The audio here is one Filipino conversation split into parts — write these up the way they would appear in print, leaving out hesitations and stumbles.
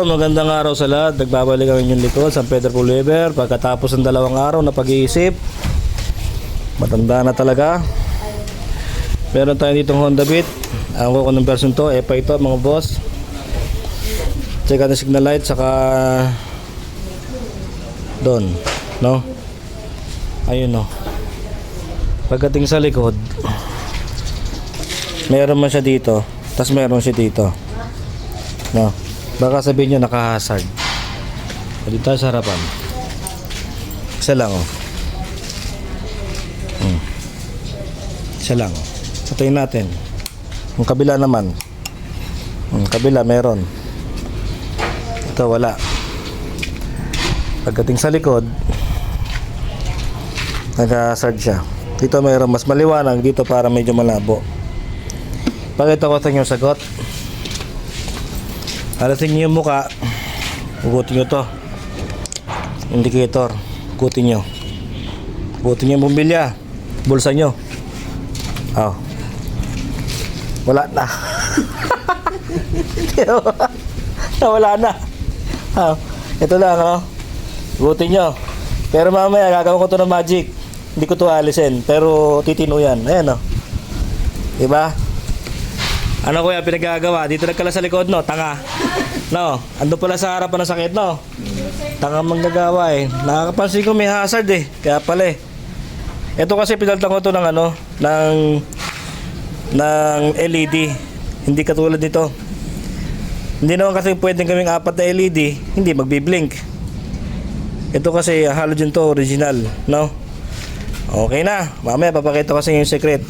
Magandang araw sa lahat. Nagbabalik ang inyong likod, San Pedro Pulveber. Pagkatapos ng 2 araw na pag-iisip, matanda na talaga. Meron tayo ditong Honda Beat. Ang ko ng version to, EPA ito mga boss. Check out the signal light, saka doon, no? Ayun, no? Pagdating sa likod, meron man siya dito, tas meron siya dito, no? Baka sabihin nyo naka-hazard. Dito tayo sa harapan. Isa lang, oh. Isa lang. Patayin natin. Yung kabila naman. Yung kabila meron. Ito wala. Pagdating sa likod, naka-hazard siya. Dito mayroon mas maliwanag, dito para medyo malabo. Pakita ko sa inyo sagot. Alasin nyo yung muka, hugutin nyo to, indicator, hugutin nyo, hugutin nyo yung bumbilya, bulsa nyo. Oh, wala na. Wala na. Oh, ito lang, oh. Hugutin nyo. Pero mamaya gagawin ko to ng magic. Hindi ko to alisin, pero titino yan. Ayan, oh. Diba? Ano kuya pinagagawa? Dito nagkala sa likod, no? Tanga. No? Ando pala sa harapan ng sakit, no? Tanga manggagawa eh. Nakakapansin ko may hazard eh. Kaya pala eh. Ito kasi pinaltan ko to ng ano, ng LED. Hindi katulad nito. Hindi naman kasi pwedeng kaming 4 na LED, hindi magbi-blink. Ito kasi halogen to, original, no? Okay na. Mamaya papakita ko sa inyo yung secret.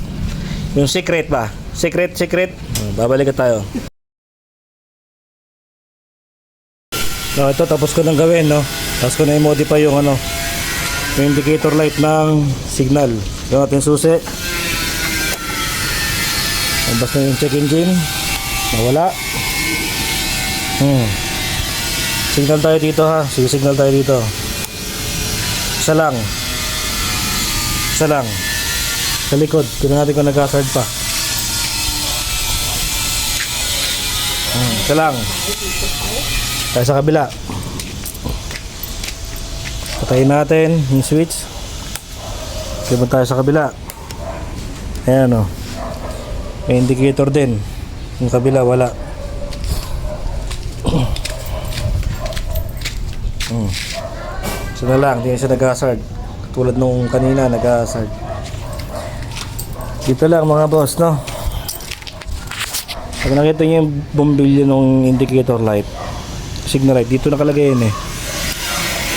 Yung secret ba? Secret. Babalik tayo. No, ito tapos ko nang gawin, no. Tapos ko na i-modify yung ano, yung indicator light ng signal. Yung ating susi. Basta yung check engine. Nawala. Signal tayo dito ha. Sige, signal tayo dito. Isa lang. Sa likod. Tignan natin kung nag-hazard pa. Isa lang. Tayo sa kabila. Patayin natin yung switch. Kaya tayo sa kabila. Ayan, o. May indicator din. Yung kabila wala. So na lang, hindi na siya nag-hazard. Tulad nung kanina nag-hazard. Dito lang mga boss, no? Pag nakita nyo yung bumbilyo ng indicator light, signal light, dito nakalagay yun eh.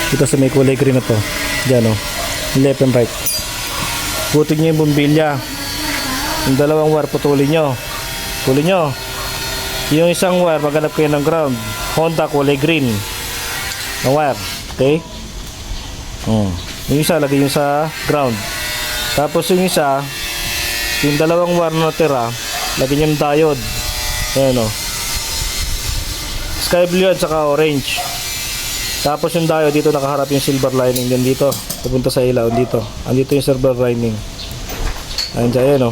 Dito sa may kulay green na to. Diyan, no? Left and right. Putin nyo yung bumbilya. Yung 2 wire, putulin nyo. Putulin nyo. Yung isang wire, maghanap kayo ng ground. Honda, kulay green na wire. Okay? Yung isa, lagay yung sa ground. Tapos yung isa, yung 2 wire na natira, lagyan yung diode. Ayan, o. Sky blue at saka orange. Tapos yung diode dito nakaharap yung silver lining din dito. Pupunta sa ilaw dito. Andito yung silver lining. Ayan dyan, ayan, o.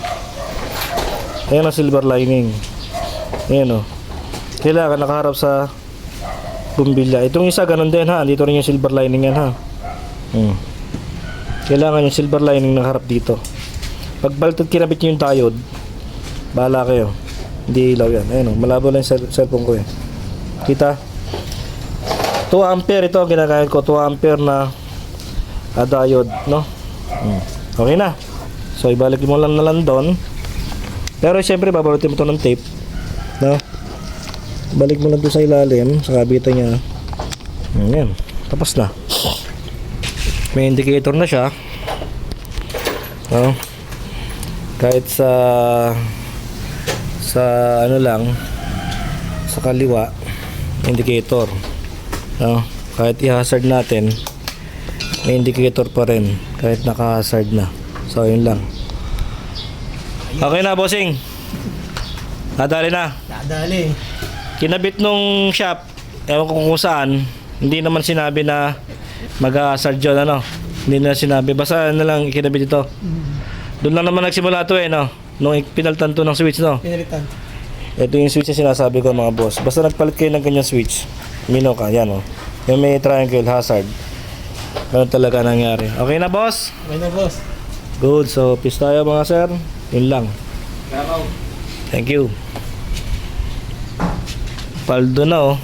Ayan ang silver lining. Ayan, o. Kailangan nakaharap sa bumbilya. Itong isa ganun din ha. Dito rin yung silver lining yan ha. Kailangan yung silver lining nakaharap dito. Pag baltad kinabit nyo yung diode, bahala kayo. Hindi ilaw yan. Ayun, malabo lang yung cellphone ko eh. Kita? 2 ampere ito ang ginagamit ko. 2 ampere na diode, no? Okay na. So ibalik mo lang na lang doon. Pero siyempre babalutin mo ito ng tape, no? Balik mo lang doon sa ilalim, sa kabitan niya. Ayan. Tapos na. May indicator na siya, no? Kahit sa ano lang, sa kaliwa indicator, no? Kahit i-hazard natin, may indicator pa rin kahit naka-hazard na. So yun lang. Okay na bossing, nadali na. Nadali. Kinabit nung shop, ewan ko kung saan. Hindi naman sinabi na mag-hazard yun, ano. Hindi na sinabi, basta na lang kinabit ito. Doon lang naman nagsimula ito eh, no? Nung pinalitan to ng switch, no? Pinalitan. Ito yung switch na sinasabi ko mga boss. Basta nagpalit kayo ng kanyang switch, Mino ka, yan oh. Yung may triangle hazard. Ganun talaga nangyari. Okay na, boss? Okay na, boss. Good. So, peace tayo mga sir. Yun lang. Karaw. Thank you. Paldo na oh.